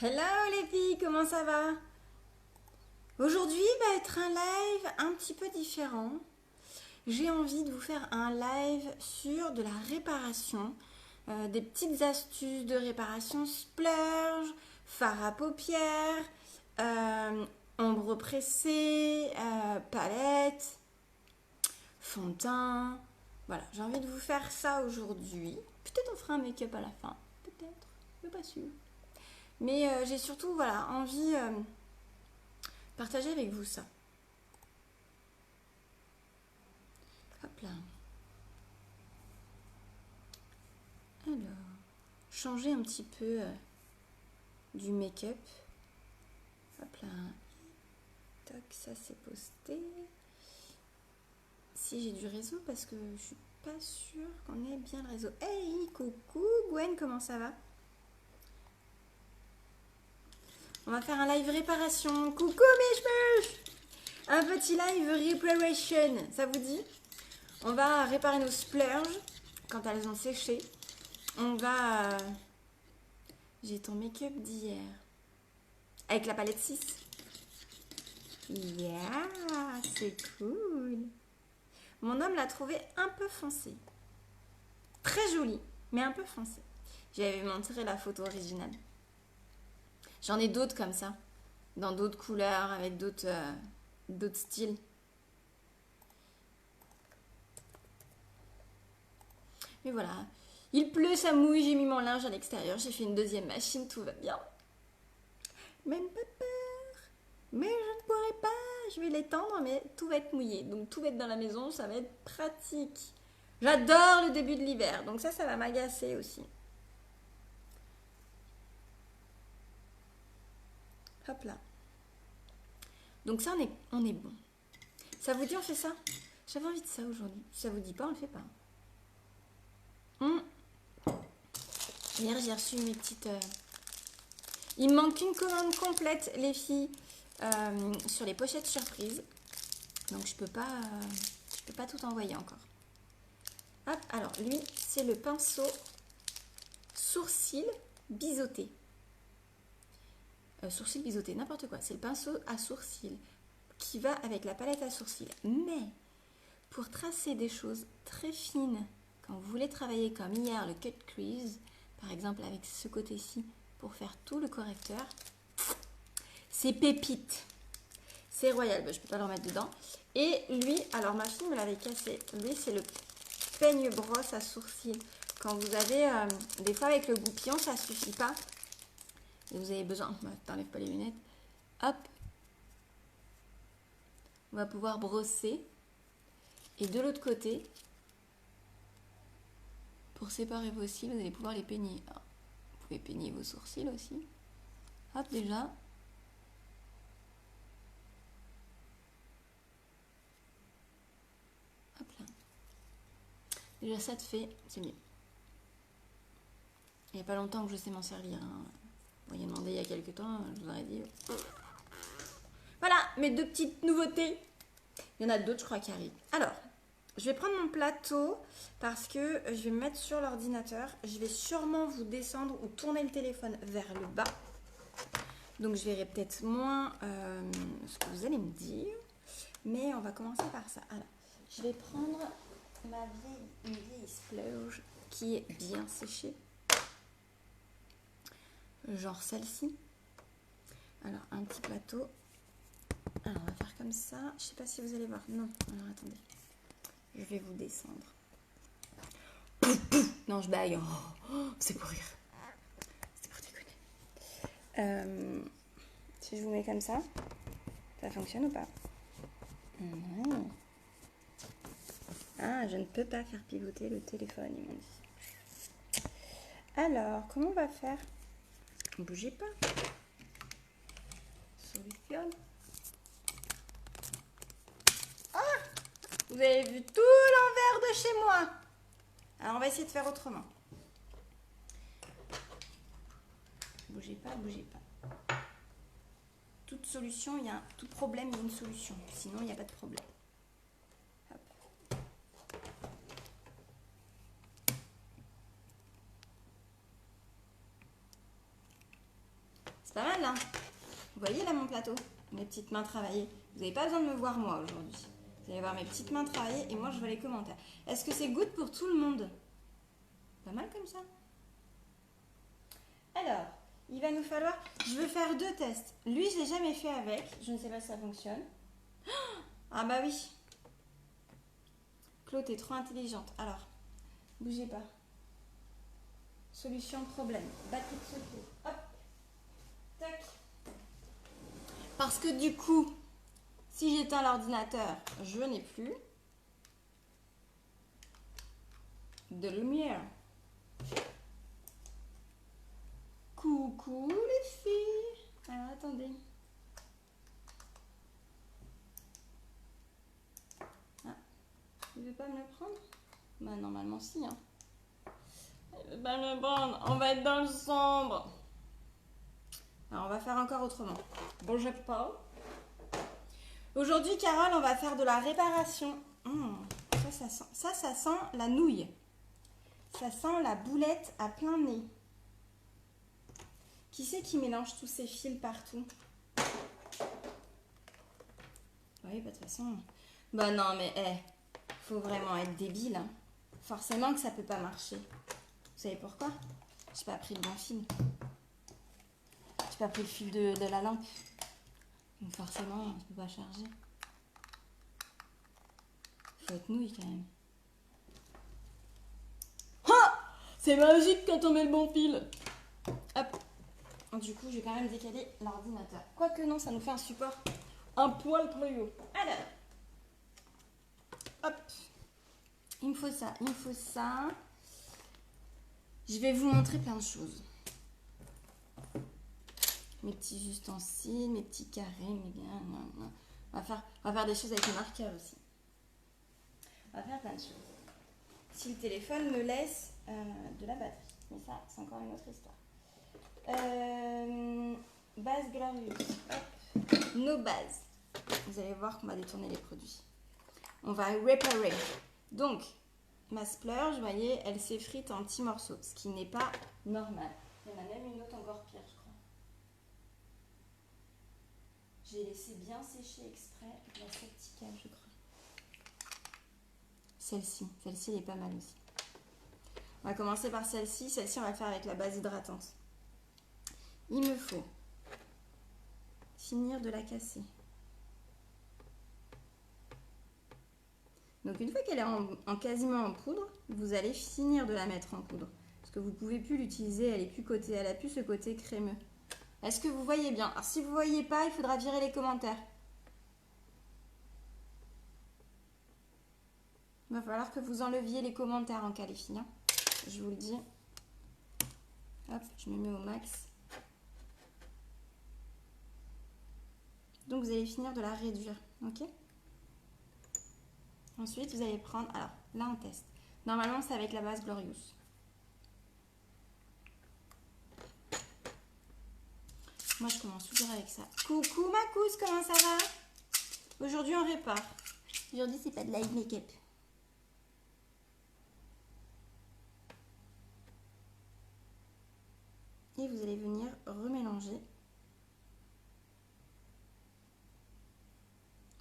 Hello les filles, comment ça va? Aujourd'hui va être un live un petit peu différent. J'ai envie de vous faire un live sur de la réparation, des petites astuces de réparation splurge, fard à paupières, ombre pressée, palette, fond de teint. Voilà, j'ai envie de vous faire ça aujourd'hui. Peut-être on fera un make-up à la fin, peut-être, je suis pas sûre. Mais j'ai surtout voilà, envie de partager avec vous ça. Hop là. Alors, changer un petit peu du make-up. Hop là. Toc, ça c'est posté. Si j'ai du réseau parce que je suis pas sûre qu'on ait bien le réseau. Hey, coucou Gwen, comment ça va? On va faire un live réparation. Coucou mes cheveux. Un petit live reparation, ça vous dit? On va réparer nos splurges quand elles ont séché. On va... J'ai ton make-up d'hier. Avec la palette 6. Yeah, c'est cool. Mon homme l'a trouvé un peu foncé. Très joli, mais un peu foncé. J'avais montré la photo originale. J'en ai d'autres comme ça. Dans d'autres couleurs, avec d'autres styles. Mais voilà. Il pleut, ça mouille, j'ai mis mon linge à l'extérieur. J'ai fait une deuxième machine, tout va bien. Même pas peur. Mais je ne pourrai pas. Je vais l'étendre, mais tout va être mouillé. Donc tout va être dans la maison, ça va être pratique. J'adore le début de l'hiver. Donc ça va m'agacer aussi. Hop là. Donc ça, on est bon. Ça vous dit, on fait ça? J'avais envie de ça aujourd'hui. Si ça vous dit pas, on le fait pas. Hier, j'ai reçu mes petites... Il me manque une commande complète, les filles, sur les pochettes surprises. Donc, je peux pas tout envoyer encore. Hop, alors, lui, c'est le pinceau sourcil biseauté. Sourcil biseauté, n'importe quoi. C'est le pinceau à sourcils qui va avec la palette à sourcils. Mais, pour tracer des choses très fines, quand vous voulez travailler comme hier, le cut crease, par exemple avec ce côté-ci, pour faire tout le correcteur, c'est pépite. C'est royal, je ne peux pas le remettre dedans. Et lui, alors ma fille me l'avait cassé. Lui, c'est le peigne brosse à sourcils. Quand vous avez, des fois avec le goupillon, ça ne suffit pas. Et vous avez besoin, t'enlèves pas les lunettes. Hop. On va pouvoir brosser. Et de l'autre côté, pour séparer vos cils, vous allez pouvoir les peigner. Alors, vous pouvez peigner vos sourcils aussi. Hop, déjà. Hop là. Déjà, ça te fait, c'est mieux. Il n'y a pas longtemps que je sais m'en servir. Hein. Vous m'avez demandé il y a quelques temps, je vous aurais dit. Voilà, mes deux petites nouveautés. Il y en a d'autres, je crois, qui arrivent. Alors, je vais prendre mon plateau parce que je vais me mettre sur l'ordinateur. Je vais sûrement vous descendre ou tourner le téléphone vers le bas. Donc, je verrai peut-être moins ce que vous allez me dire. Mais on va commencer par ça. Alors, je vais prendre une vieille splurge qui est bien séchée. Genre celle-ci. Alors, un petit plateau. Alors, on va faire comme ça. Je sais pas si vous allez voir. Non, alors attendez. Je vais vous descendre. Non, je baille. Oh, c'est pour rire. C'est pour déconner. Si je vous mets comme ça, ça fonctionne ou pas? Ah, je ne peux pas faire pivoter le téléphone, ils m'ont dit. Alors, comment on va faire? Bougez pas. Solution. Ah! Vous avez vu tout l'envers de chez moi. Alors, on va essayer de faire autrement. Bougez pas, bougez pas. Toute solution, tout problème, il y a une solution. Sinon, il n'y a pas de problème. Hop. C'est pas mal là. Vous voyez là mon plateau, mes petites mains travaillées. Vous n'avez pas besoin de me voir moi aujourd'hui. Vous allez voir mes petites mains travaillées et moi je vois les commentaires. Est-ce que c'est good pour tout le monde? Pas mal comme ça. Alors, il va nous falloir... Je veux faire 2 tests. Lui, je ne l'ai jamais fait avec. Je ne sais pas si ça fonctionne. Ah bah oui. Claude, t'es trop intelligente. Alors, bougez pas. Solution problème. Batterie de secours. Hop. Tac. Parce que du coup, si j'éteins l'ordinateur, je n'ai plus de lumière. Coucou les filles. Alors attendez. Ah, il ne veut pas me le prendre? Bah normalement si. Hein. Il ne veut pas me le prendre. On va être dans le sombre. Alors on va faire encore autrement. Bougez pas. Aujourd'hui, Carole, on va faire de la réparation. Ça sent la nouille. Ça sent la boulette à plein nez. Qui c'est qui mélange tous ces fils partout? Oui, bah de toute façon... Bah non, mais faut vraiment être débile. Hein. Forcément que ça peut pas marcher. Vous savez pourquoi? J'ai pas pris le bon fil. J'ai pas pris le fil de la lampe. Donc forcément, on ne peut pas charger. Faut être nouille quand même. Ah! C'est magique quand on met le bon fil. Hop. Du coup, je vais quand même décaler l'ordinateur. Quoique non, ça nous fait un support un poil plus haut. Alors. Hop. Il me faut ça, il me faut ça. Je vais vous montrer plein de choses. Mes petits ustensiles, mes petits carrés, mes gars. On va faire des choses avec le marqueur aussi. On va faire plein de choses. Si le téléphone me laisse de la batterie. Mais ça, c'est encore une autre histoire. Base Glorious. Hop. Nos bases. Vous allez voir qu'on va détourner les produits. On va réparer. Donc, ma splurge, vous voyez, elle s'effrite en petits morceaux, ce qui n'est pas normal. Il y en a même une autre encore pire, je crois. J'ai laissé bien sécher exprès la Septica, je crois. Celle-ci, elle est pas mal aussi. On va commencer par celle-ci. Celle-ci, on va le faire avec la base hydratante. Il me faut finir de la casser. Donc une fois qu'elle est quasiment en poudre, vous allez finir de la mettre en poudre. Parce que vous ne pouvez plus l'utiliser, elle a plus ce côté crémeux. Est-ce que vous voyez bien? Alors si vous ne voyez pas, il faudra virer les commentaires. Il va falloir que vous enleviez les commentaires en cas les filles. Hein. Je vous le dis. Hop, je me mets au max. Donc vous allez finir de la réduire, ok? Ensuite, vous allez prendre... Alors, là on teste. Normalement, c'est avec la base Glorious. Moi, je commence toujours avec ça. Coucou ma cousse, comment ça va? Aujourd'hui, on répare. Aujourd'hui, c'est pas de live make-up. Et vous allez venir remélanger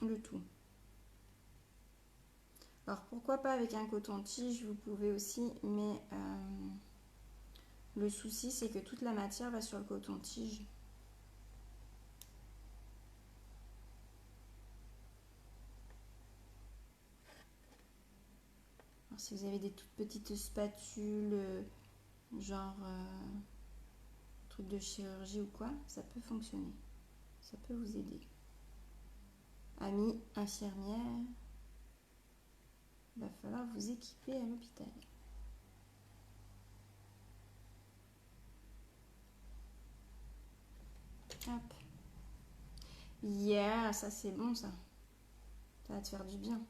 le tout. Alors pourquoi pas avec un coton-tige, vous pouvez aussi, mais le souci c'est que toute la matière va sur le coton-tige. Alors si vous avez des toutes petites spatules, genre truc de chirurgie ou quoi, ça peut fonctionner. Ça peut vous aider. Amis infirmières, il va falloir vous équiper à l'hôpital. Hop. Yeah, ça c'est bon ça. Ça va te faire du bien.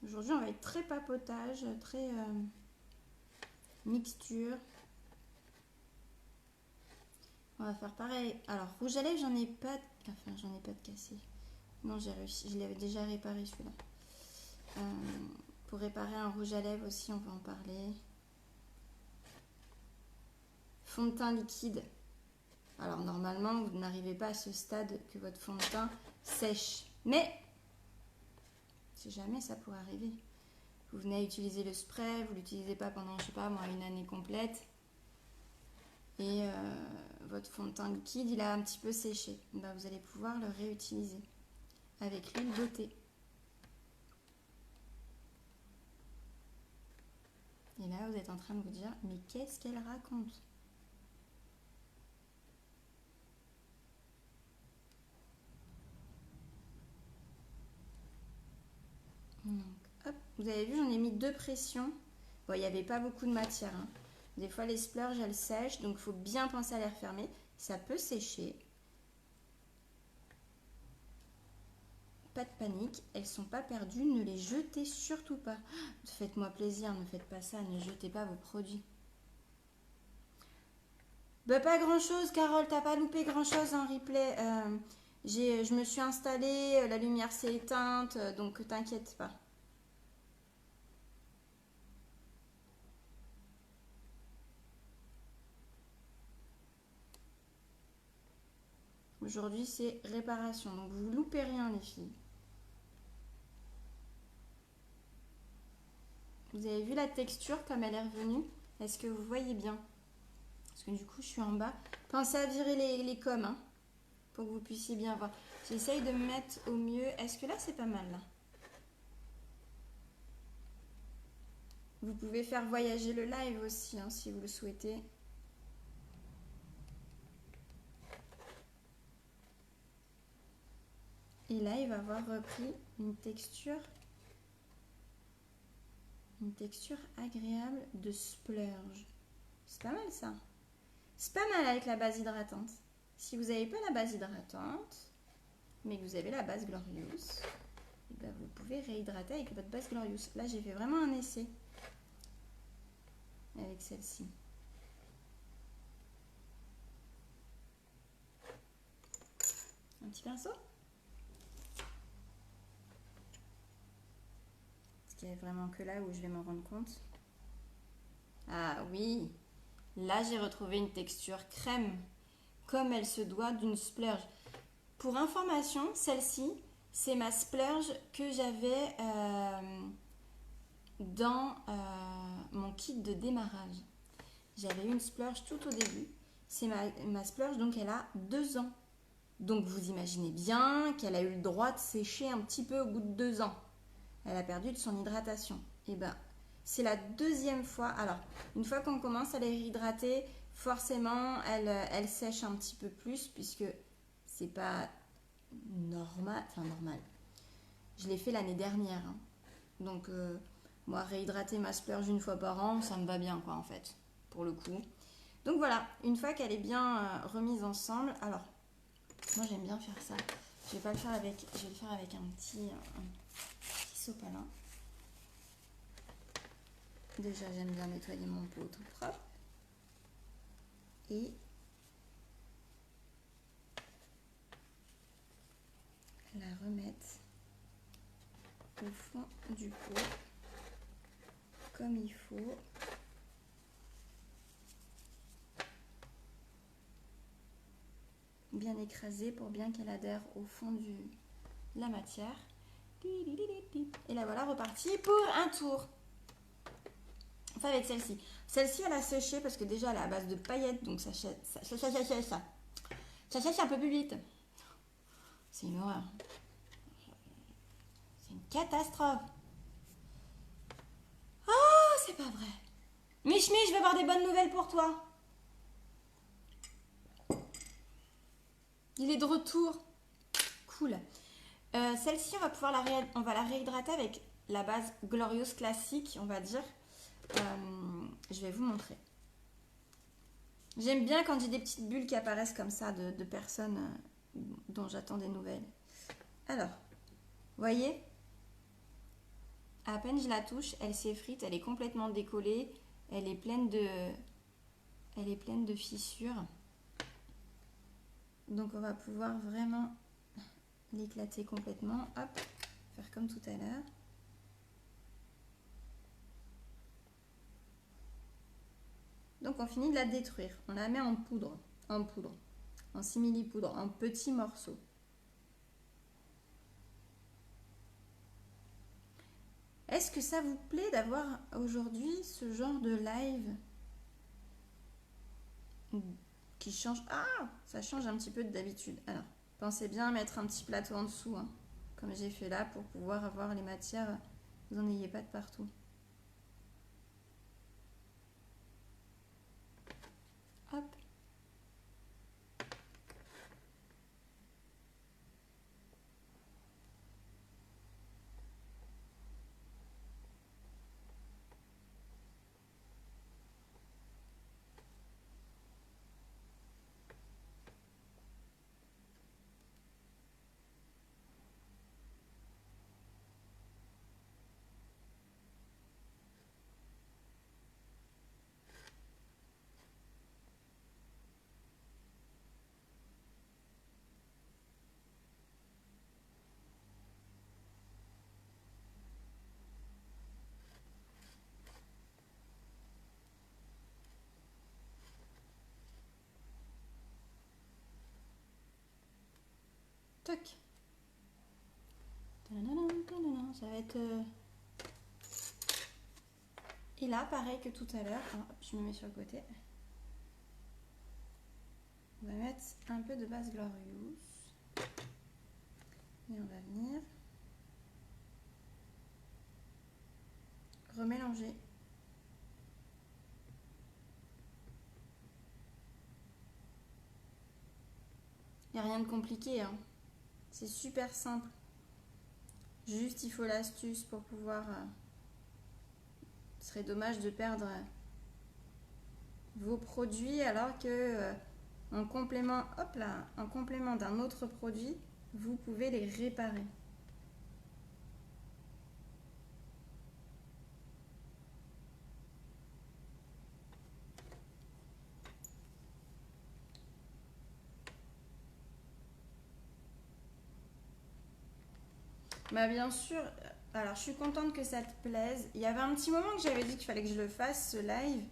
Aujourd'hui, on va être très papotage, très mixture. On va faire pareil. Alors, rouge à lèvres, j'en ai pas de cassé. Non, j'ai réussi. Je l'avais déjà réparé celui-là. Pour réparer un rouge à lèvres aussi, on va en parler. Fond de teint liquide. Alors normalement, vous n'arrivez pas à ce stade que votre fond de teint sèche. Mais, si jamais ça pourrait arriver. Vous venez à utiliser le spray, vous ne l'utilisez pas pendant, je sais pas moi, une année complète. Et votre fond de teint liquide, il a un petit peu séché. Ben, vous allez pouvoir le réutiliser avec l'huile de thé. Et là, vous êtes en train de vous dire, mais qu'est-ce qu'elle raconte? Donc, hop, vous avez vu, j'en ai mis 2 pressions. Bon, il n'y avait pas beaucoup de matière. Hein. Des fois, les splurges, elles sèchent, donc il faut bien penser à les refermer. Ça peut sécher. Pas de panique, elles sont pas perdues, ne les jetez surtout pas. Faites-moi plaisir, ne faites pas ça, ne jetez pas vos produits. Bah pas grand chose, Carole, t'as pas loupé grand chose en replay. Je me suis installée, la lumière s'est éteinte, donc t'inquiète pas. Aujourd'hui c'est réparation, donc vous loupez rien les filles. Vous avez vu la texture comme elle est revenue? Est-ce que vous voyez bien? Parce que du coup je suis en bas. Pensez à virer les coms, hein, pour que vous puissiez bien voir. J'essaye de me mettre au mieux. Est-ce que là c'est pas mal là? Vous pouvez faire voyager le live aussi, hein, si vous le souhaitez. Et là, il va avoir repris une texture agréable de splurge. C'est pas mal ça. C'est pas mal avec la base hydratante. Si vous n'avez pas la base hydratante, mais que vous avez la base Glorious, et ben vous pouvez réhydrater avec votre base Glorious. Là, j'ai fait vraiment un essai avec celle-ci. Un petit pinceau. Parce qu'il n'y a vraiment que là où je vais m'en rendre compte. Ah oui, là j'ai retrouvé une texture crème, comme elle se doit d'une splurge. Pour information, celle-ci, c'est ma splurge que j'avais dans mon kit de démarrage. J'avais une splurge tout au début. C'est ma splurge, donc elle a 2 ans. Donc vous imaginez bien qu'elle a eu le droit de sécher un petit peu au bout de 2 ans. Elle a perdu de son hydratation. Et ben, c'est la 2e fois. Alors, une fois qu'on commence à les réhydrater, forcément, elle sèche un petit peu plus puisque c'est pas normal. Enfin, normal. Je l'ai fait l'année dernière. Hein. Donc, moi, réhydrater ma splurge une fois par an, ça me va bien, quoi, en fait, pour le coup. Donc voilà, une fois qu'elle est bien remise ensemble, alors, moi j'aime bien faire ça. Je vais le faire avec un petit sopalin. Déjà, j'aime bien nettoyer mon pot tout propre. Et la remettre au fond du pot, comme il faut. Bien écrasée pour bien qu'elle adhère au fond de la matière. Et la voilà repartie pour un tour. Enfin avec celle-ci. Celle-ci elle a séché parce que déjà elle est à base de paillettes, donc ça sèche un peu plus vite. C'est une horreur. C'est une catastrophe. Oh, c'est pas vrai. Mich, je vais avoir des bonnes nouvelles pour toi. Il est de retour. Cool. Celle-ci, on va la réhydrater avec la base Glorious classique, on va dire. Je vais vous montrer. J'aime bien quand j'ai des petites bulles qui apparaissent comme ça de personnes dont j'attends des nouvelles. Alors, voyez, à peine je la touche, elle s'effrite, elle est complètement décollée, elle est pleine de fissures. Donc on va pouvoir vraiment l'éclater complètement. Hop, faire comme tout à l'heure. on finit de la détruire. On la met en poudre, en simili-poudre, en petits morceaux. Est-ce que ça vous plaît d'avoir aujourd'hui ce genre de live qui change? Ah, ça change un petit peu d'habitude. Alors, pensez bien à mettre un petit plateau en dessous, hein, comme j'ai fait là, pour pouvoir avoir les matières. Vous n'en ayez pas de partout. Hop. Toc. Ça va être... Et là, pareil que tout à l'heure, je me mets sur le côté. On va mettre un peu de base glorious. Et on va venir remélanger. Il n'y a rien de compliqué, hein. C'est super simple. Juste, il faut l'astuce pour pouvoir... ce serait dommage de perdre vos produits alors que en complément, hop là, en complément d'un autre produit, vous pouvez les réparer. Bah bien sûr, alors je suis contente que ça te plaise. Il y avait un petit moment que j'avais dit qu'il fallait que je le fasse, ce live.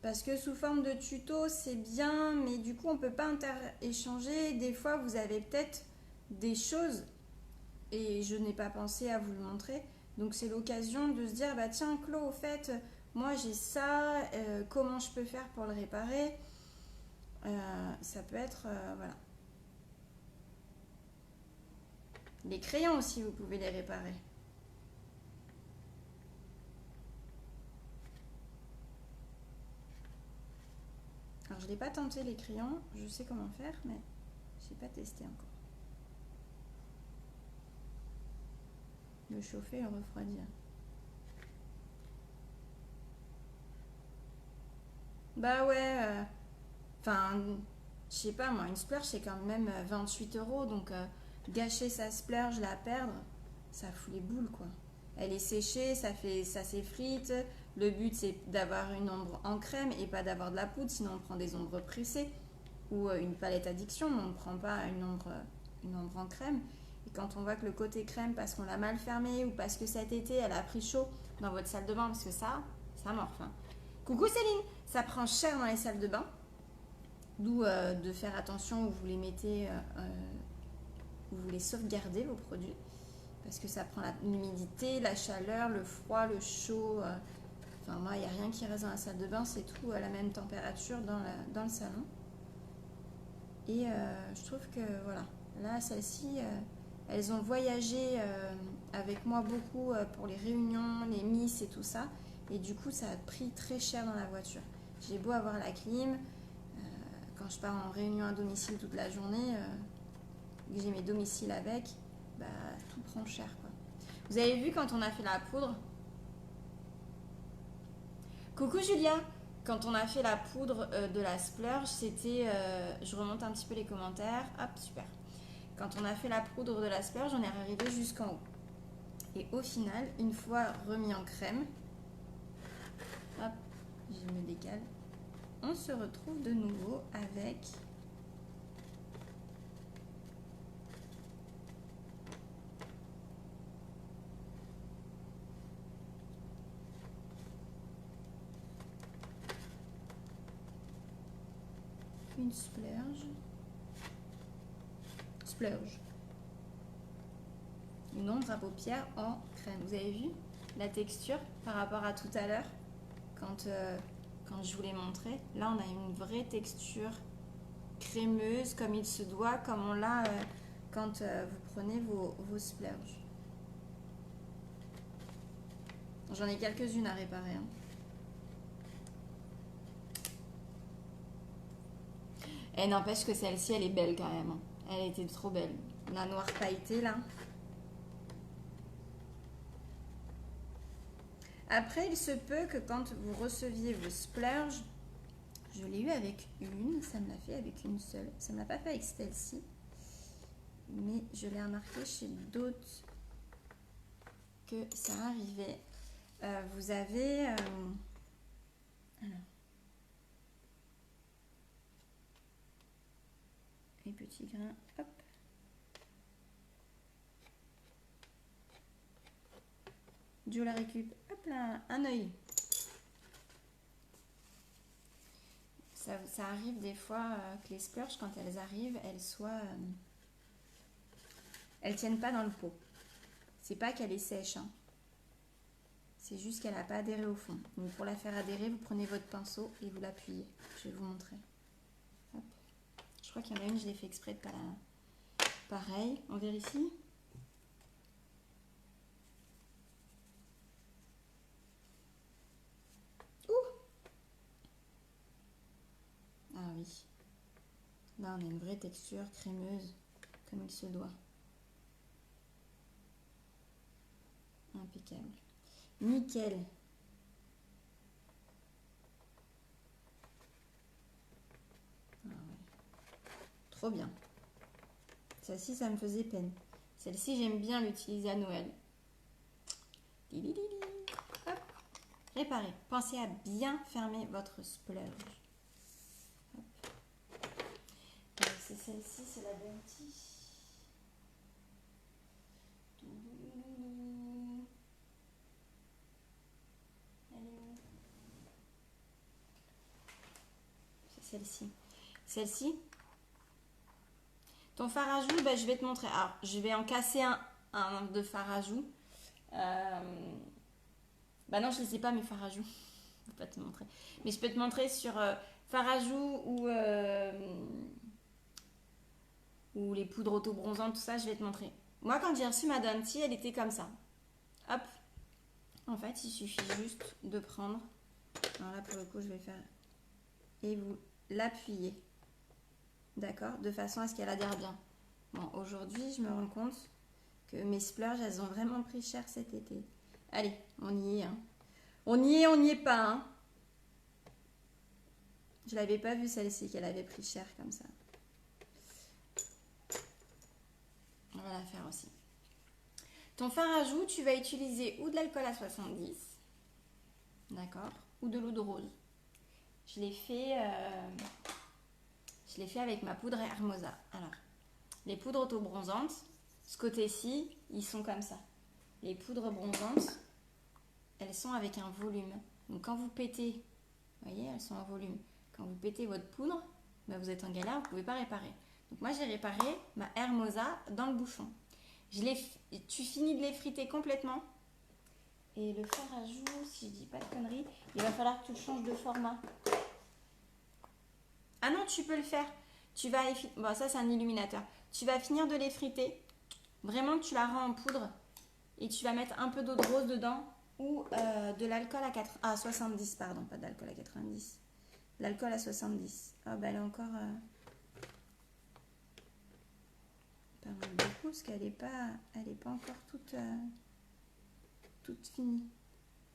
Parce que sous forme de tuto, c'est bien, mais du coup, on ne peut pas échanger. Des fois, vous avez peut-être des choses et je n'ai pas pensé à vous le montrer. Donc, c'est l'occasion de se dire, bah tiens, Chlo, au fait, moi j'ai ça, comment je peux faire pour le réparer? Ça peut être, voilà. Les crayons aussi, vous pouvez les réparer. Alors, je ne l'ai pas tenté les crayons, je sais comment faire, mais je n'ai pas testé encore. Le chauffer et le refroidir. Bah ouais, enfin, je sais pas moi, une splurge c'est quand même 28 €, donc gâcher sa splurge, la perdre, ça fout les boules quoi. Elle est séchée, ça s'effrite. Le but c'est d'avoir une ombre en crème et pas d'avoir de la poudre, sinon on prend des ombres pressées ou une palette addiction, mais on ne prend pas une ombre en crème. Et quand on voit que le côté crème, parce qu'on l'a mal fermé ou parce que cet été elle a pris chaud dans votre salle de bain, parce que ça morfe. Hein. Coucou Céline, ça prend cher dans les salles de bain. D'où de faire attention où vous les mettez, où vous les sauvegardez vos produits. Parce que ça prend l'humidité, la chaleur, le froid, le chaud. Enfin moi, il n'y a rien qui reste dans la salle de bain, c'est tout à la même température dans le salon. Et je trouve que voilà, là celles-ci, elles ont voyagé avec moi beaucoup pour les réunions, les miss et tout ça. Et du coup, ça a pris très cher dans la voiture. J'ai beau avoir la clim, quand je pars en réunion à domicile toute la journée, que j'ai mes domiciles avec, bah, tout prend cher quoi. Vous avez vu quand on a fait la poudre? Coucou Julia! Quand on a fait la poudre de la splurge, c'était... je remonte un petit peu les commentaires. Hop, super. Quand on a fait la poudre de la splurge, on est arrivé jusqu'en haut. Et au final, une fois remis en crème, hop, je me décale, on se retrouve de nouveau avec une splurge. Splurge. Une ombre à paupières en crème. Vous avez vu la texture par rapport à tout à l'heure quand je vous l'ai montré. Là, on a une vraie texture crémeuse comme il se doit, comme on l'a quand vous prenez vos splurges. J'en ai quelques-unes à réparer. Hein. Et n'empêche que celle-ci, elle est belle quand même. Hein. Elle était trop belle. La noire pailletée, là. Après, il se peut que quand vous receviez vos splurges, je l'ai eu avec une, ça me l'a fait avec une seule. Ça ne m'a pas fait avec celle-ci. Mais je l'ai remarqué chez d'autres que ça arrivait. Vous avez... alors, les petits grains, hop. Je la récup, hop là, un œil. Ça arrive des fois que les splurges, quand elles arrivent, elles tiennent pas dans le pot. C'est pas qu'elle est sèche, hein. C'est juste qu'elle n'a pas adhéré au fond. Donc pour la faire adhérer, vous prenez votre pinceau et vous l'appuyez. Je vais vous montrer. Hop. Je crois qu'il y en a une, je l'ai fait exprès de pas la... Pareil, on vérifie. Ah oui. Là, on a une vraie texture crémeuse, comme il se doit. Impeccable. Nickel. Ah ouais. Trop bien. Celle-ci, ça me faisait peine. Celle-ci, j'aime bien l'utiliser à Noël. Hop. Réparez. Pensez à bien fermer votre splurge. C'est celle-ci, c'est la Bounty. C'est celle-ci. Celle-ci. Ton fard à joues, je vais te montrer. Alors, je vais en casser un de fard à joues. Non, je ne les ai pas, mes fards à joues. Je ne peux pas te montrer. Mais je peux te montrer sur fard à joues ou les poudres auto-bronzantes, tout ça, je vais te montrer. Moi, quand j'ai reçu ma Bounty, elle était comme ça. Hop. En fait, il suffit juste de prendre. Alors là, pour le coup, je vais faire. Et vous l'appuyez. D'accord? De façon à ce qu'elle adhère bien. Bon, aujourd'hui, je me rends compte que mes splurges, elles ont vraiment pris cher cet été. Allez, on y est. Hein. On n'y est pas. Hein. Je l'avais pas vue celle-ci, qu'elle avait pris cher comme ça. On va la faire aussi. Ton fard à joues, tu vas utiliser ou de l'alcool à 70, d'accord, ou de l'eau de rose. Je l'ai fait avec ma poudre Hermosa. Alors, les poudres auto-bronzantes, ce côté-ci, ils sont comme ça. Les poudres bronzantes, elles sont avec un volume. Donc quand vous pétez, vous voyez, elles sont en volume. Quand vous pétez votre poudre, vous êtes en galère, vous ne pouvez pas réparer. Donc moi, j'ai réparé ma Hermosa dans le bouchon. Tu finis de l'effriter complètement. Et le fard à joues, si je dis pas de conneries, il va falloir que tu le changes de format. Ah non, tu peux le faire. Tu vas bon, ça c'est un illuminateur. Tu vas finir de l'effriter. Vraiment, tu la rends en poudre. Et tu vas mettre un peu d'eau de rose dedans. Ou de l'alcool à 70, pardon, pas d'alcool à 90. L'alcool à 70. Ah elle est encore... pas mal beaucoup, parce qu'elle n'est pas encore toute finie.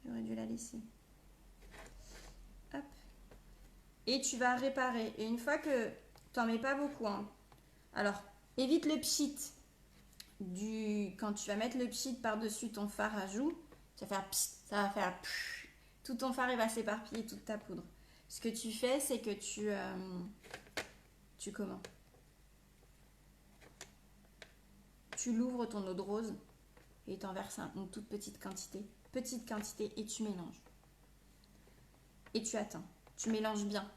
J'aurais dû la laisser. Hop. Et tu vas réparer. Et une fois que tu n'en mets pas beaucoup, hein. Alors, évite le pchit quand tu vas mettre le pchit par-dessus ton fard à joues, ça va faire pchit. Tout ton fard il va s'éparpiller, toute ta poudre. Ce que tu fais, c'est que tu l'ouvres ton eau de rose et tu en verses une toute petite quantité et tu mélanges. Et tu attends. Tu mélanges bien.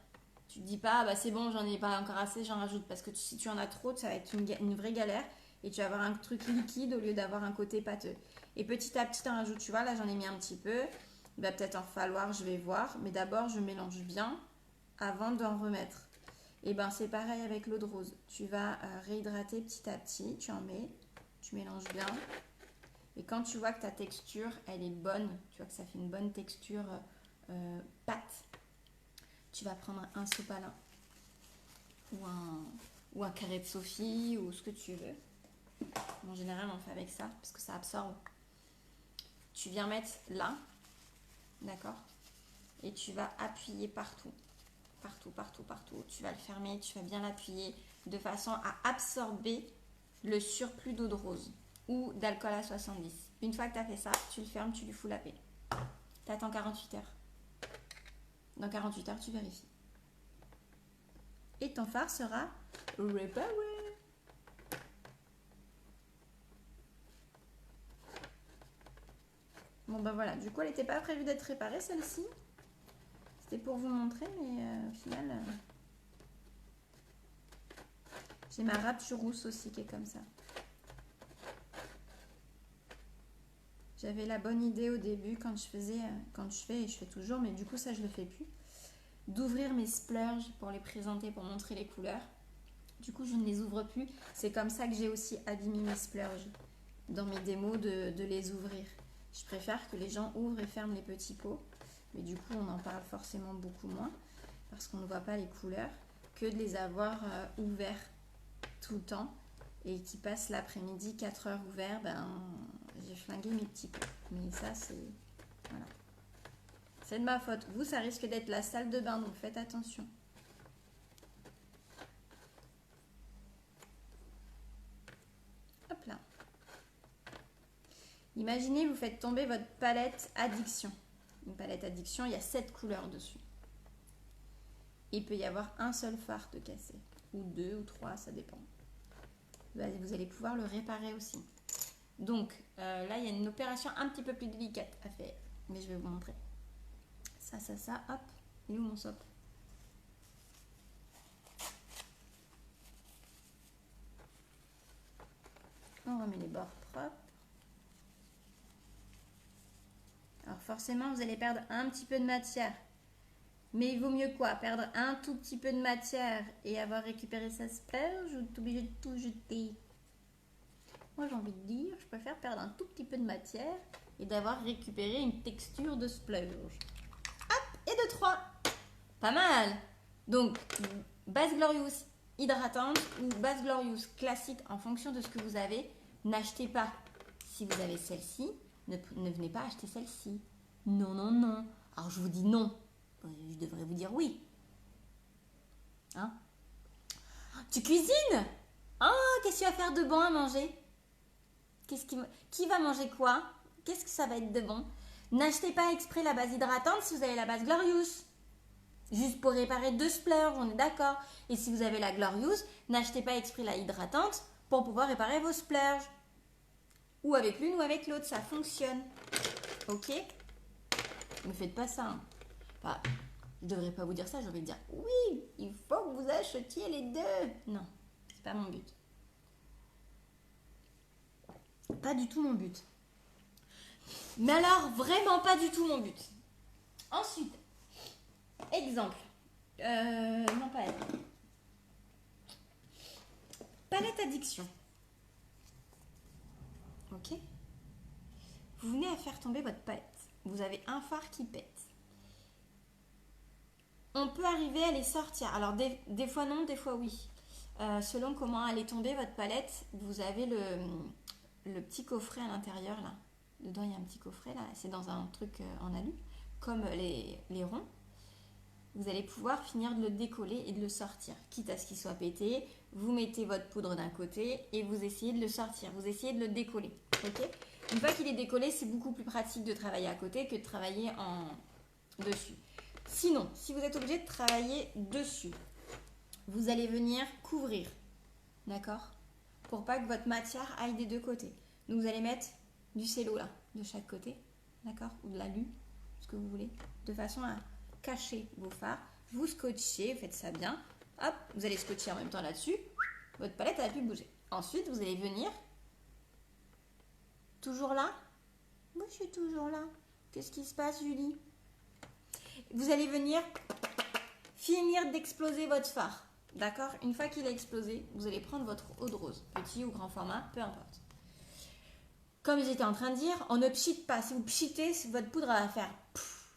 Tu te dis pas, bah c'est bon, j'en ai pas encore assez, j'en rajoute. Parce que si tu en as trop, ça va être une vraie galère. Et tu vas avoir un truc liquide au lieu d'avoir un côté pâteux. Et petit à petit, tu en rajoutes. Tu vois, là, j'en ai mis un petit peu. Il va peut-être en falloir, je vais voir. Mais d'abord, je mélange bien avant d'en remettre. Et ben c'est pareil avec l'eau de rose. Tu vas réhydrater petit à petit. Tu en mets, tu mélanges bien. Et quand tu vois que ta texture, elle est bonne, tu vois que ça fait une bonne texture pâte, tu vas prendre un sopalin ou un carré de Sophie ou ce que tu veux. En général, on fait avec ça parce que ça absorbe. Tu viens mettre là, d'accord? Et tu vas appuyer partout. Partout, partout, partout. Tu vas le fermer, tu vas bien l'appuyer de façon à absorber le surplus d'eau de rose ou d'alcool à 70. Une fois que tu as fait ça, tu le fermes, tu lui fous la paix. Tu attends 48 heures. Dans 48 heures, tu vérifies. Et ton phare sera réparé. Bon ben voilà, du coup elle n'était pas prévue d'être réparée celle-ci. C'était pour vous montrer, mais au final, j'ai ma rature rousse aussi qui est comme ça. J'avais la bonne idée au début quand je fais, et je fais toujours, mais du coup ça je le fais plus, d'ouvrir mes splurges pour les présenter, pour montrer les couleurs. Du coup je ne les ouvre plus. C'est comme ça que j'ai aussi abîmé mes splurges dans mes démos de les ouvrir. Je préfère que les gens ouvrent et ferment les petits pots, mais du coup on en parle forcément beaucoup moins parce qu'on ne voit pas les couleurs, que de les avoir ouverts tout le temps et qui passent l'après-midi 4 heures ouverts, ben j'ai flingué mes petits pots. Mais ça c'est... Voilà. C'est de ma faute. Vous, ça risque d'être la salle de bain, donc faites attention. Hop là. Imaginez, vous faites tomber votre palette addiction. Une palette addiction, il y a 7 couleurs dessus. Il peut y avoir un seul fard de cassé. Ou 2 ou 3, ça dépend. Vous allez pouvoir le réparer aussi. Donc, là, il y a une opération un petit peu plus délicate à faire. Mais je vais vous montrer. Ça, hop. Il est où mon sop? On remet les bords propres. Alors forcément, vous allez perdre un petit peu de matière. Mais il vaut mieux quoi? Perdre un tout petit peu de matière et avoir récupéré sa splurge ou être obligé de tout jeter? Moi, j'ai envie de dire, je préfère perdre un tout petit peu de matière et d'avoir récupéré une texture de splurge. Hop, et de 3. Pas mal. Donc, base Glorious hydratante ou base Glorious classique en fonction de ce que vous avez. N'achetez pas. Si vous avez celle-ci, ne venez pas acheter celle-ci. Non, non, non. Alors, je vous dis non. Je devrais vous dire oui. Hein? Tu cuisines? Oh, qu'est-ce que tu vas faire de bon à manger? Qui va manger quoi? Qu'est-ce que ça va être de bon? N'achetez pas exprès la base hydratante si vous avez la base Glorious. Juste pour réparer 2 splurges, on est d'accord. Et si vous avez la Glorious, n'achetez pas exprès la hydratante pour pouvoir réparer vos splurges. Ou avec l'une ou avec l'autre, ça fonctionne. Ok? Ne faites pas ça. Hein. Enfin, je devrais pas vous dire ça, je devrais dire oui, il faut que vous achetiez les deux. Non, c'est pas mon but. Pas du tout mon but. Mais alors, vraiment pas du tout mon but. Ensuite, exemple. Non, pas elle. Palette addiction. Ok? Vous venez à faire tomber votre palette. Vous avez un fard qui pète. On peut arriver à les sortir. Alors, des fois non, des fois oui. Selon comment elle est tombée, votre palette, vous avez le petit coffret à l'intérieur, là. Dedans, il y a un petit coffret, là. C'est dans un truc en alu, comme les ronds. Vous allez pouvoir finir de le décoller et de le sortir. Quitte à ce qu'il soit pété, vous mettez votre poudre d'un côté et vous essayez de le sortir. Vous essayez de le décoller. Okay? Une fois qu'il est décollé, c'est beaucoup plus pratique de travailler à côté que de travailler dessus. Sinon, si vous êtes obligé de travailler dessus, vous allez venir couvrir. D'accord? Pour pas que votre matière aille des deux côtés. Donc vous allez mettre du cello là, de chaque côté. D'accord? Ou de l'alu, ce que vous voulez. De façon à cacher vos fards. vous scotchez, vous faites ça bien. Hop, vous allez scotcher en même temps là-dessus. Votre palette, elle va plus bouger. Ensuite, vous allez venir. Toujours là? Oui, je suis toujours là. Qu'est-ce qui se passe, Julie? Vous allez venir finir d'exploser votre fard. D'accord? Une fois qu'il a explosé, vous allez prendre votre eau de rose. Petit ou grand format, peu importe. Comme j'étais en train de dire, on ne pchite pas. Si vous pchitez, votre poudre va faire pouf.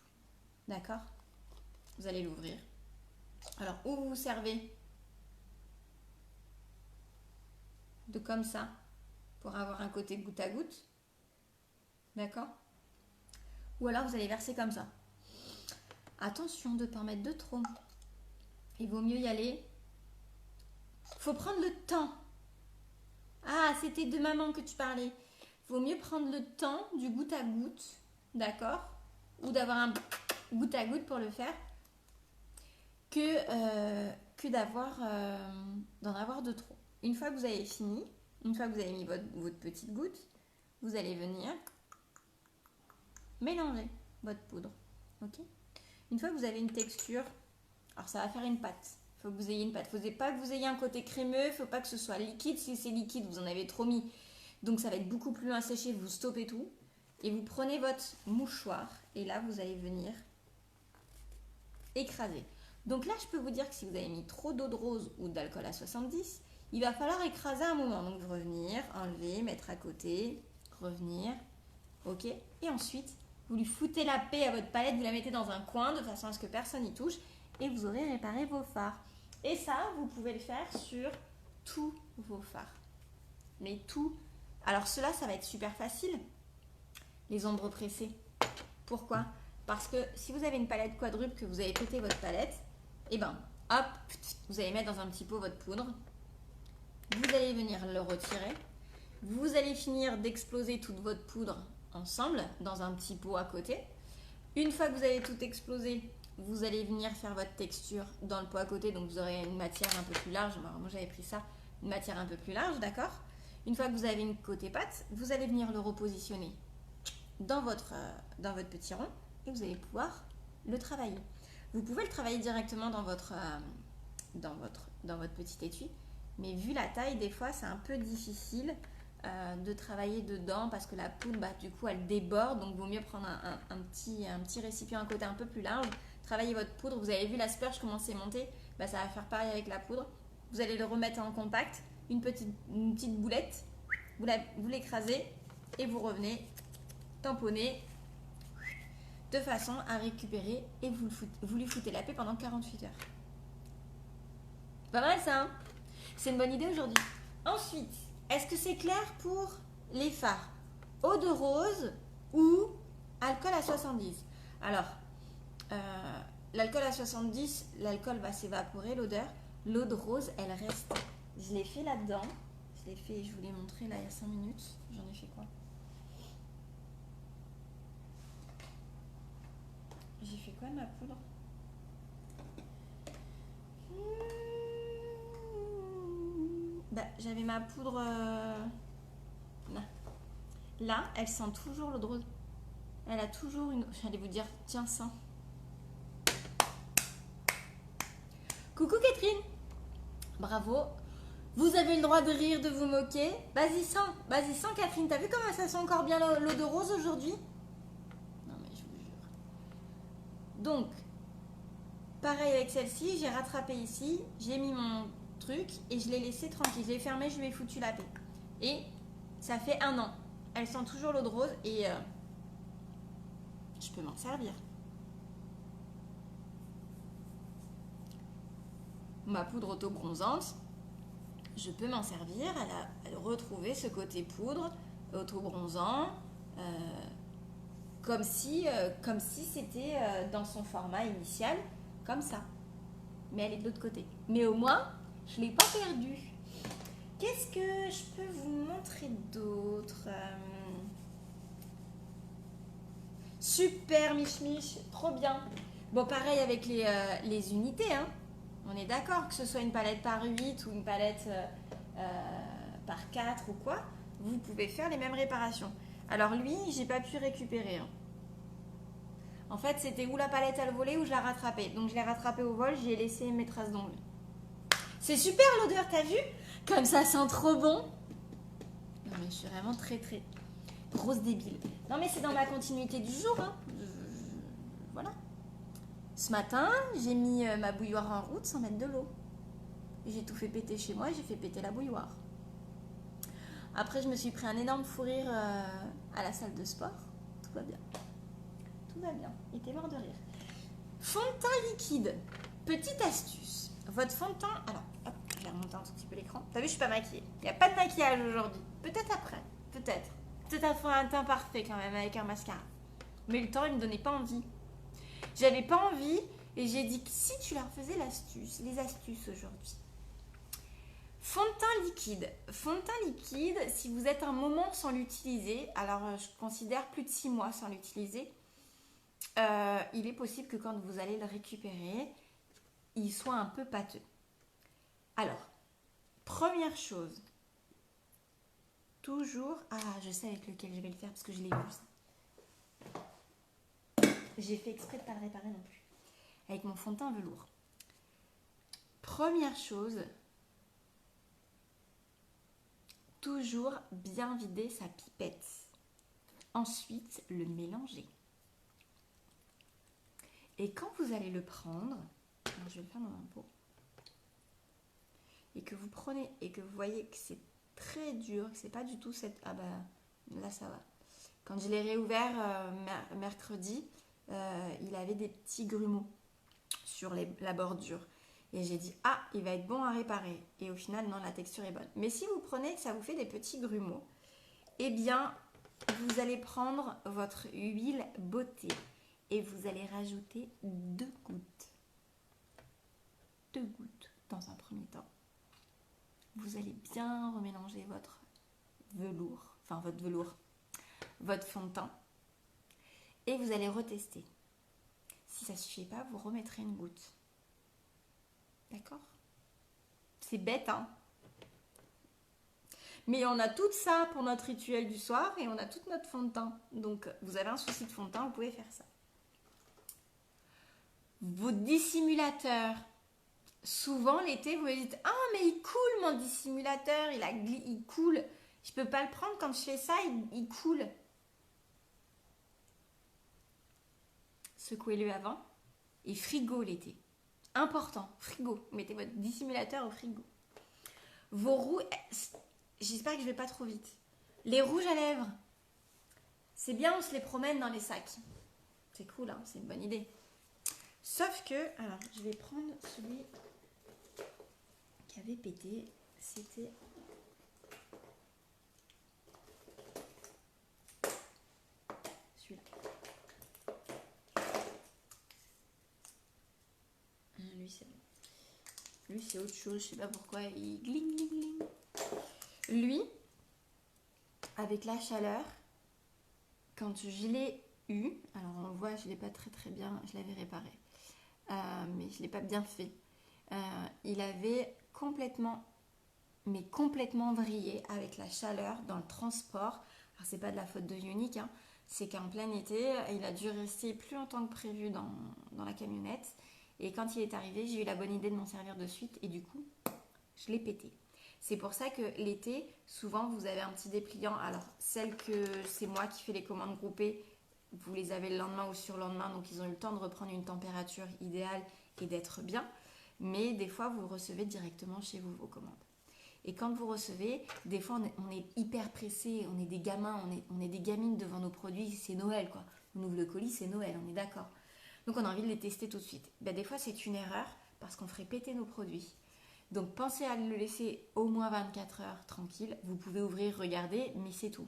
D'accord? Vous allez l'ouvrir. Alors, où vous servez? De comme ça, pour avoir un côté goutte à goutte. D'accord? Ou alors, vous allez verser comme ça. Attention de ne pas en mettre de trop. Il vaut mieux y aller. Il faut prendre le temps. Ah, c'était de maman que tu parlais. Il vaut mieux prendre le temps du goutte à goutte. D'accord? Ou d'avoir un goutte à goutte pour le faire. Que d'en avoir de trop. Une fois que vous avez fini, une fois que vous avez mis votre petite goutte, vous allez venir mélanger votre poudre. Ok? Une fois que vous avez une texture, alors ça va faire une pâte. Il faut que vous ayez une pâte. Il ne faut pas que vous ayez un côté crémeux, il ne faut pas que ce soit liquide. Si c'est liquide, vous en avez trop mis. Donc ça va être beaucoup plus long à sécher, vous stoppez tout. Et vous prenez votre mouchoir et là, vous allez venir écraser. Donc là, je peux vous dire que si vous avez mis trop d'eau de rose ou d'alcool à 70, il va falloir écraser un moment. Donc revenir, enlever, mettre à côté, revenir. Ok? Et ensuite, vous lui foutez la paix à votre palette, vous la mettez dans un coin de façon à ce que personne n'y touche et vous aurez réparé vos fards. Et ça, vous pouvez le faire sur tous vos fards. Mais tout. Alors cela, ça va être super facile. Les ombres pressées. Pourquoi? Parce que si vous avez une palette quadruple, que vous avez pété votre palette, et ben, hop, vous allez mettre dans un petit pot votre poudre. Vous allez venir le retirer. Vous allez finir d'exploser toute votre poudre ensemble dans un petit pot à côté. Une fois que vous avez tout explosé, vous allez venir faire votre texture dans le pot à côté. Donc vous aurez une matière un peu plus large. Moi j'avais pris ça, une matière un peu plus large, d'accord? Une fois que vous avez une côté pâte, vous allez venir le repositionner dans votre petit rond et vous allez pouvoir le travailler. Vous pouvez le travailler directement dans votre petit étui, mais vu la taille, des fois c'est un peu difficile de travailler dedans parce que la poudre, du coup, elle déborde, donc il vaut mieux prendre un petit récipient à côté un peu plus large. Travaillez votre poudre, vous avez vu la splurge comment c'est monté, ça va faire pareil avec la poudre. Vous allez le remettre en contact, une petite boulette, vous l'écrasez et vous revenez tamponner de façon à récupérer et vous lui foutez la paix pendant 48 heures. Pas mal ça, hein? C'est une bonne idée aujourd'hui. Ensuite, est-ce que c'est clair pour les fards? Eau de rose ou alcool à 70? Alors, l'alcool à 70, l'alcool va s'évaporer, l'odeur. L'eau de rose, elle reste. Je l'ai fait là-dedans. Je vous l'ai montré là il y a 5 minutes. J'en ai fait quoi? J'ai fait quoi de ma poudre? J'avais ma poudre là. Là, elle sent toujours l'eau de rose. Elle a toujours une... J'allais vous dire, tiens, sens. Coucou Catherine. Bravo. Vous avez le droit de rire, de vous moquer. Vas-y, sens. Vas-y, sens Catherine. T'as vu comment ça sent encore bien l'eau de rose aujourd'hui? Non mais je vous jure. Donc, pareil avec celle-ci, j'ai rattrapé ici, j'ai mis mon truc et je l'ai laissé tranquille. Je l'ai fermé, je lui ai foutu la paix. Et ça fait 1 an. Elle sent toujours l'eau de rose et je peux m'en servir. Ma poudre auto-bronzante, je peux m'en servir. Elle a retrouvé ce côté poudre auto-bronzant comme si c'était dans son format initial, comme ça. Mais elle est de l'autre côté. Mais au moins, je ne l'ai pas perdue. Qu'est-ce que je peux vous montrer d'autre? Super, Mich, trop bien. Bon, pareil avec les unités, hein. On est d'accord, que ce soit une palette par 8 ou une palette par 4 ou quoi, vous pouvez faire les mêmes réparations. Alors lui, j'ai pas pu récupérer. Hein. En fait, c'était ou la palette elle volait ou je la rattrapais. Donc je l'ai rattrapée au vol, j'y ai laissé mes traces d'ongles. C'est super l'odeur, t'as vu? Comme ça sent trop bon. Non mais je suis vraiment très très grosse débile. Non mais c'est dans ma continuité du jour. Hein. Voilà. Ce matin, j'ai mis ma bouilloire en route sans mettre de l'eau. J'ai tout fait péter chez moi et j'ai fait péter la bouilloire. Après, je me suis pris un énorme fou rire à la salle de sport. Tout va bien. Tout va bien. Il était mort de rire. Fond de teint liquide. Petite astuce. Votre fond de teint... Alors, hop, je vais remonter un tout petit peu l'écran. T'as vu, je suis pas maquillée. Il n'y a pas de maquillage aujourd'hui. Peut-être après. Peut-être. Peut-être à faire un teint parfait quand même avec un mascara. Mais le temps, il me donnait pas envie. J'avais pas envie et j'ai dit que si tu leur faisais les astuces aujourd'hui. Fond de teint liquide. Fond de teint liquide, si vous êtes un moment sans l'utiliser, alors je considère plus de 6 mois sans l'utiliser, il est possible que quand vous allez le récupérer, il soit un peu pâteux. Alors, première chose, toujours... Ah, je sais avec lequel je vais le faire parce que je l'ai vu ça. J'ai fait exprès de ne pas le réparer non plus. Avec mon fond de teint velours. Première chose, toujours bien vider sa pipette. Ensuite, le mélanger. Et quand vous allez le prendre, alors je vais le faire dans un pot, et que vous prenez et que vous voyez que c'est très dur, que c'est pas du tout cette... Ah bah là ça va. Quand je l'ai réouvert mercredi, il avait des petits grumeaux sur la bordure. Et j'ai dit, ah, il va être bon à réparer. Et au final, non, la texture est bonne. Mais si vous prenez que ça vous fait des petits grumeaux, eh bien, vous allez prendre votre huile beauté et vous allez rajouter 2 gouttes. 2 gouttes dans un premier temps. Vous allez bien remélanger votre velours, votre fond de teint. Et vous allez retester. Si ça ne suffit pas, vous remettrez une goutte. D'accord? C'est bête, hein? Mais on a tout ça pour notre rituel du soir et on a tout notre fond de teint. Donc, vous avez un souci de fond de teint, vous pouvez faire ça. Vos dissimulateurs. Souvent, l'été, vous me dites « Ah, mais il coule mon dissimulateur, il coule. Je peux pas le prendre quand je fais ça, il coule. » Secouez-le avant. Et frigo l'été. Important, frigo. Mettez votre dissimulateur au frigo. Vos rouges... J'espère que je vais pas trop vite. Les rouges à lèvres. C'est bien, on se les promène dans les sacs. C'est cool, hein, c'est une bonne idée. Sauf que... Alors, je vais prendre celui qui avait pété. C'était... celui-là. Lui, c'est bon. Lui, c'est autre chose. Je sais pas pourquoi. Il gling, gling, gling. Lui, avec la chaleur, quand je l'ai eu, alors on voit, je ne l'ai pas très très bien, je l'avais réparé, mais je ne l'ai pas bien fait. Il avait complètement vrillé avec la chaleur dans le transport. Alors c'est pas de la faute de Ioniq, hein, c'est qu'en plein été, il a dû rester plus longtemps que prévu dans la camionnette. Et quand il est arrivé, j'ai eu la bonne idée de m'en servir de suite et du coup, je l'ai pété. C'est pour ça que l'été, souvent, vous avez un petit dépliant. Alors, celles que c'est moi qui fais les commandes groupées, vous les avez le lendemain ou sur le lendemain. Donc, ils ont eu le temps de reprendre une température idéale et d'être bien. Mais des fois, vous recevez directement chez vous vos commandes. Et quand vous recevez, des fois, on est hyper pressé. On est des gamins, on est des gamines devant nos produits. C'est Noël, quoi. On ouvre le colis, c'est Noël, on est d'accord. Donc, on a envie de les tester tout de suite. Ben, des fois, c'est une erreur parce qu'on ferait péter nos produits. Donc, pensez à le laisser au moins 24 heures tranquille. Vous pouvez ouvrir, regarder, mais c'est tout.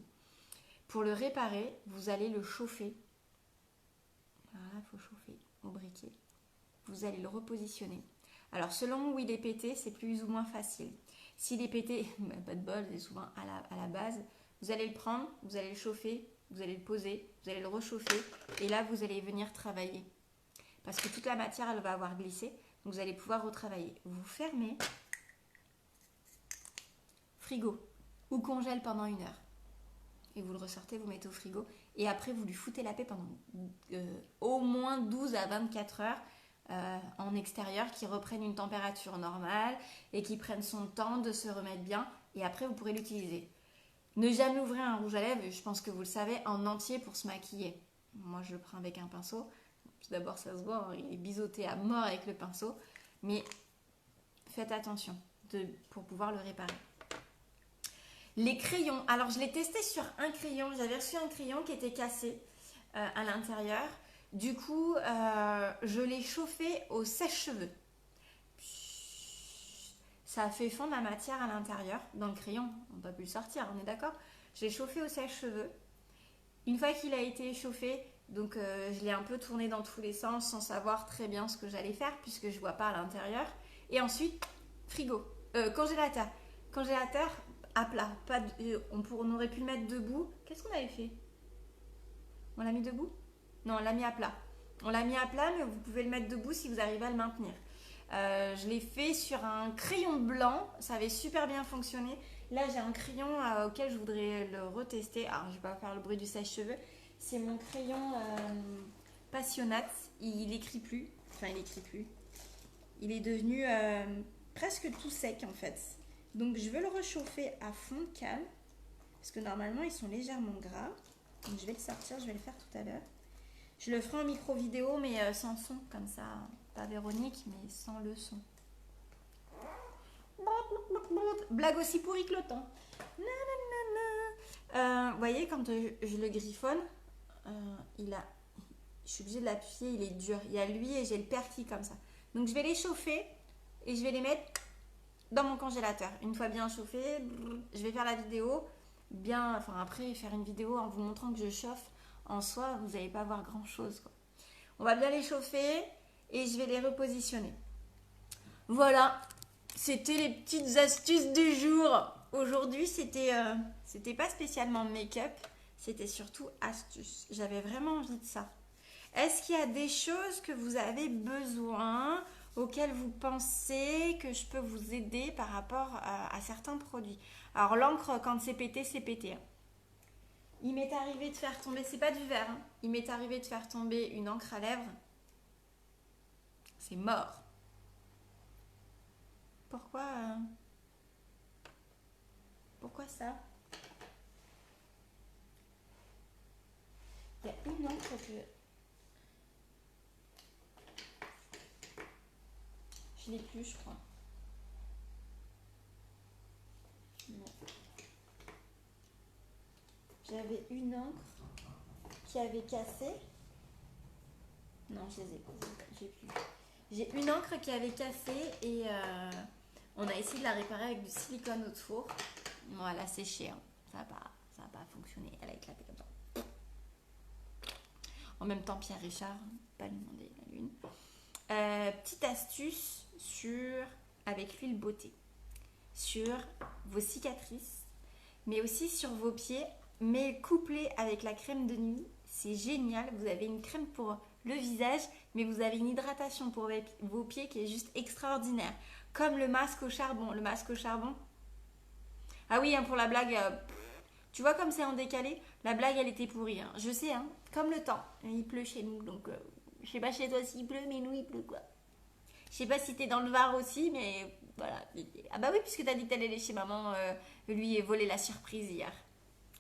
Pour le réparer, vous allez le chauffer. Voilà, il faut chauffer au briquet. Vous allez le repositionner. Alors, selon où il est pété, c'est plus ou moins facile. S'il est pété, pas de bol, c'est souvent à la base. Vous allez le prendre, vous allez le chauffer, vous allez le poser, vous allez le rechauffer. Et là, vous allez venir travailler. Parce que toute la matière, elle va avoir glissé. Vous allez pouvoir retravailler. Vous fermez, frigo ou congèle pendant 1 heure. Et vous le ressortez, vous mettez au frigo Et après, vous lui foutez la paix pendant au moins 12 à 24 heures en extérieur, qui reprenne une température normale et qui prenne son temps de se remettre bien. Et après, vous pourrez l'utiliser. Ne jamais ouvrir un rouge à lèvres, je pense que vous le savez, en entier pour se maquiller. Moi, je le prends avec un pinceau. Tout d'abord, ça se voit, il est biseauté à mort avec le pinceau. Mais faites attention pour pouvoir le réparer. Les crayons. Alors, je l'ai testé sur un crayon. J'avais reçu un crayon qui était cassé à l'intérieur. Du coup, je l'ai chauffé au sèche-cheveux. Ça a fait fondre la matière à l'intérieur, dans le crayon. On n'a pas pu le sortir, on est d'accord? Je l'ai chauffé au sèche-cheveux. Une fois qu'il a été chauffé, donc je l'ai un peu tourné dans tous les sens sans savoir très bien ce que j'allais faire puisque je ne vois pas à l'intérieur. Et ensuite, frigo, congélateur. Congélateur à plat. On aurait pu le mettre debout. Qu'est-ce qu'on avait fait? On l'a mis debout? Non, on l'a mis à plat. On l'a mis à plat, mais vous pouvez le mettre debout si vous arrivez à le maintenir. Je l'ai fait sur un crayon blanc, ça avait super bien fonctionné. Là, j'ai un crayon auquel je voudrais le retester. Alors, je ne vais pas faire le bruit du sèche-cheveux. C'est mon crayon Passionnat. Il écrit plus. Enfin, il écrit plus. Il est devenu presque tout sec en fait. Donc, je vais le réchauffer à fond de cale. Parce que normalement, ils sont légèrement gras. Donc, je vais le sortir, je vais le faire tout à l'heure. Je le ferai en micro-vidéo, mais sans son, comme ça. Pas Véronique, mais sans le son. Blague aussi pourrie que le temps. Vous voyez, quand je le griffonne, je suis obligée de l'appuyer, il est dur. Il y a lui et j'ai le pertil comme ça. Donc je vais les chauffer et je vais les mettre dans mon congélateur. Une fois bien chauffé, je vais faire la vidéo. Après, faire une vidéo en vous montrant que je chauffe. En soi, vous n'allez pas voir grand chose, quoi. On va bien les chauffer et je vais les repositionner. Voilà, c'était les petites astuces du jour. Aujourd'hui, c'était pas spécialement make-up, c'était surtout astuces. J'avais vraiment envie de ça. Est-ce qu'il y a des choses que vous avez besoin, auxquelles vous pensez que je peux vous aider par rapport à certains produits? Alors l'encre, quand c'est pété, c'est pété. Il m'est arrivé de faire tomber, c'est pas du verre, hein. Il m'est arrivé de faire tomber une encre à lèvres. C'est mort. Pourquoi ça? Il y a une encre que je l'ai plus, je crois. Non. J'avais une encre qui avait cassé. Non, je les ai pas. J'ai plus. J'ai une encre qui avait cassé et on a essayé de la réparer avec du silicone autour. Bon, elle a séché, hein. Ça n'a pas fonctionné. Elle a éclaté comme ça. En même temps, Pierre Richard, pas lui demander la lune. Petite astuce avec l'huile beauté sur vos cicatrices, mais aussi sur vos pieds, mais couplé avec la crème de nuit. C'est génial. Vous avez une crème pour le visage, mais vous avez une hydratation pour vos pieds qui est juste extraordinaire. Comme le masque au charbon. Le masque au charbon. Ah oui, hein, pour la blague, tu vois comme c'est en décalé, la blague elle était pourrie. Hein. Je sais, hein, comme le temps. Il pleut chez nous, donc je sais pas chez toi s'il pleut, mais nous il pleut quoi. Je sais pas si t'es dans le Var aussi, mais voilà. Ah bah oui, puisque t'as dit que t'allais aller chez maman, lui est volé la surprise hier.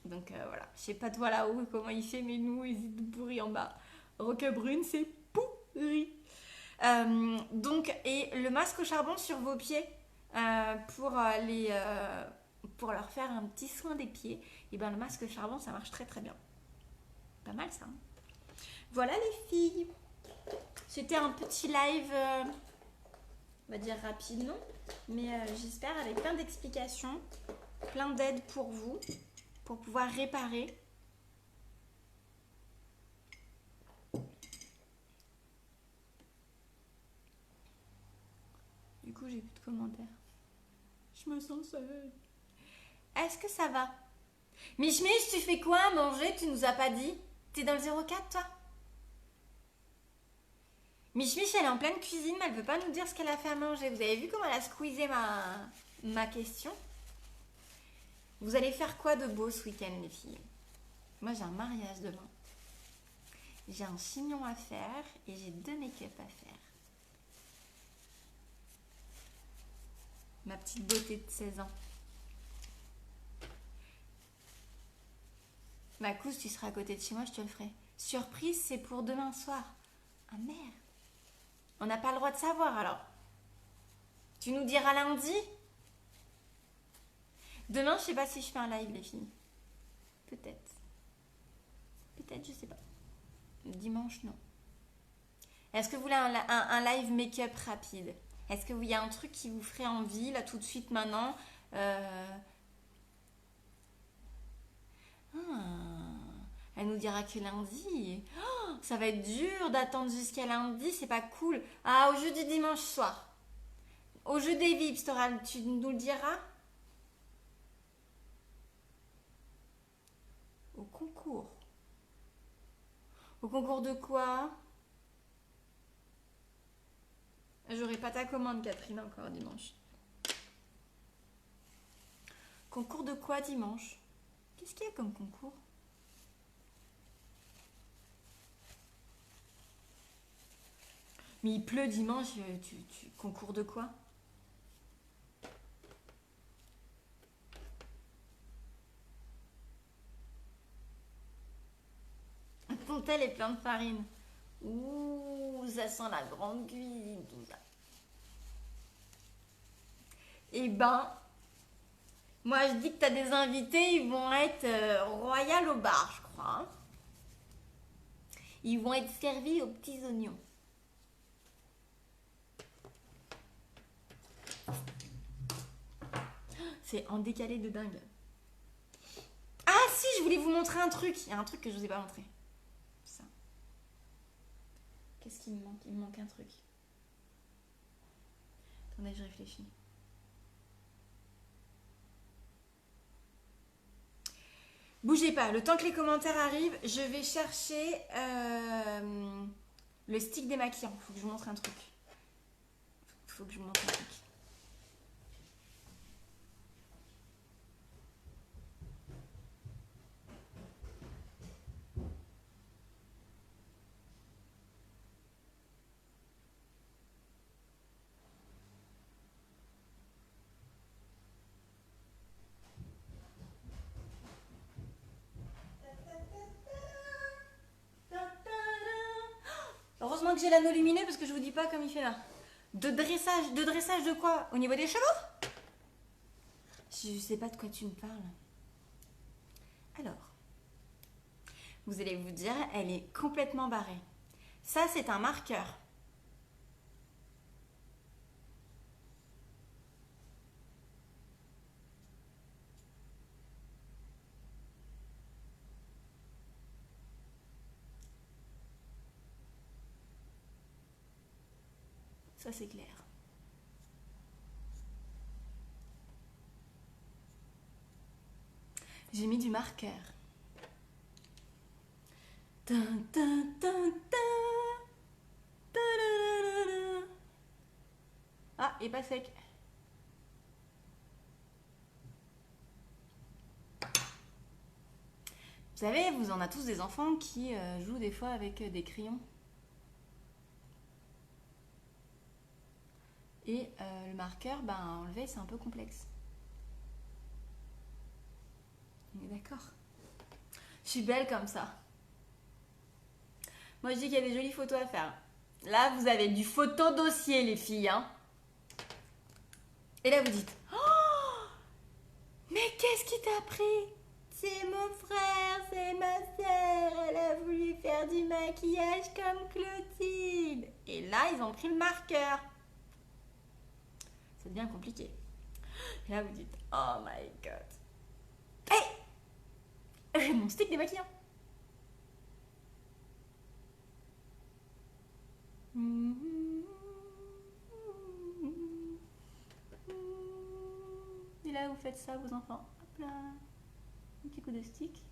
Donc voilà, je sais pas toi là-haut comment il fait, mais nous, il est tout pourri en bas. Roquebrune, c'est pourri. Et le masque au charbon sur vos pieds pour leur faire un petit soin des pieds. Et bien le masque au charbon, ça marche très très bien. Pas mal ça. Hein. Voilà les filles. C'était un petit live, on va dire rapide, non? Mais j'espère avec plein d'explications, plein d'aides pour vous, pour pouvoir réparer. Du coup, j'ai plus de commentaires. Je me sens seule. Est-ce que ça va? Mich, tu fais quoi à manger? Tu nous as pas dit? T'es dans le 04, toi? Mich, elle est en pleine cuisine, mais elle veut pas nous dire ce qu'elle a fait à manger. Vous avez vu comment elle a squeezé ma question? Vous allez faire quoi de beau ce week-end, les filles? Moi, j'ai un mariage demain. J'ai un chignon à faire et j'ai 2 make-up à faire. Ma petite beauté de 16 ans. Ma cousine, tu seras à côté de chez moi, je te le ferai. Surprise, c'est pour demain soir. Ah merde. On n'a pas le droit de savoir alors. Tu nous diras lundi? Demain, je sais pas si je fais un live, les filles. Peut-être. Peut-être, je sais pas. Dimanche, non. Est-ce que vous voulez un live make-up rapide? Est-ce que vous y a un truc qui vous ferait envie, là, tout de suite, maintenant? Elle nous dira que lundi. Oh, ça va être dur d'attendre jusqu'à lundi, c'est pas cool. Ah, au jeu du dimanche soir. Au jeu des Vips, tu nous le diras? Au concours. Au concours de quoi? J'aurai pas ta commande, Catherine, encore dimanche. Concours de quoi dimanche? Qu'est-ce qu'il y a comme concours? Mais il pleut dimanche, concours de quoi? Ton tel est plein de farine. Ouh, ça sent la grande cuisine, tout ça. Eh ben, moi je dis que t'as des invités, ils vont être royal au bar, je crois. Hein. Ils vont être servis aux petits oignons. C'est en décalé de dingue. Ah si, je voulais vous montrer un truc. Il y a un truc que je vous ai pas montré. Ça. Qu'est-ce qu'il me manque? Il me manque un truc. Attendez, je réfléchis. Bougez pas, le temps que les commentaires arrivent, je vais chercher le stick démaquillant. Faut que je vous montre un truc. Faut que je vous montre un truc. Heureusement que j'ai l'anneau lumineux parce que je vous dis pas comme il fait là. De dressage de quoi? Au niveau des chevaux? Je sais pas de quoi tu me parles. Alors, vous allez vous dire, elle est complètement barrée. Ça, c'est un marqueur. Ça, c'est clair. J'ai mis du marqueur. Ah, il est pas sec. Vous savez, vous en avez tous des enfants qui jouent des fois avec des crayons. Et le marqueur, ben, à enlever, c'est un peu complexe. On est d'accord? Je suis belle comme ça. Moi, je dis qu'il y a des jolies photos à faire. Là, vous avez du photo dossier, les filles. Hein. Et là, vous dites, oh, mais qu'est-ce qui t'a pris? C'est mon frère, c'est ma sœur. Elle a voulu faire du maquillage comme Clotilde. Et là, ils ont pris le marqueur. C'est bien compliqué. Et là, vous dites, oh my god. Hey, j'ai mon stick démaquillant. Et là, vous faites ça, vos enfants. Hop là. Un petit coup de stick.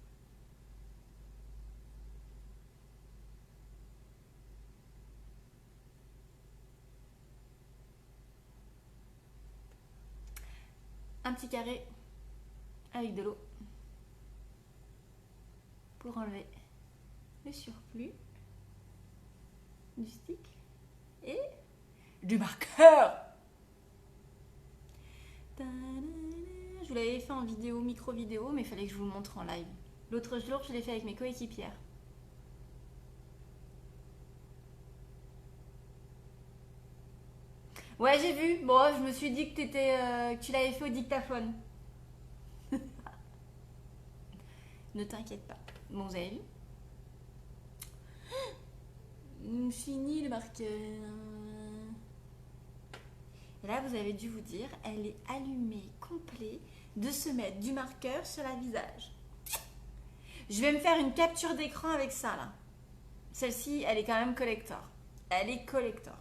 Un petit carré avec de l'eau. pour enlever le surplus du stick et du marqueur. Je vous l'avais fait en vidéo, micro-vidéo, mais il fallait que je vous le montre en live. L'autre jour, je l'ai fait avec mes coéquipières. Ouais, j'ai vu. Bon, je me suis dit que tu l'avais fait au dictaphone. Ne t'inquiète pas. Bon, vous avez vu? Fini le marqueur. Et là, vous avez dû vous dire, elle est allumée, complet, de se mettre du marqueur sur la visage. Je vais me faire une capture d'écran avec ça, là. Celle-ci, elle est quand même collector. Elle est collector.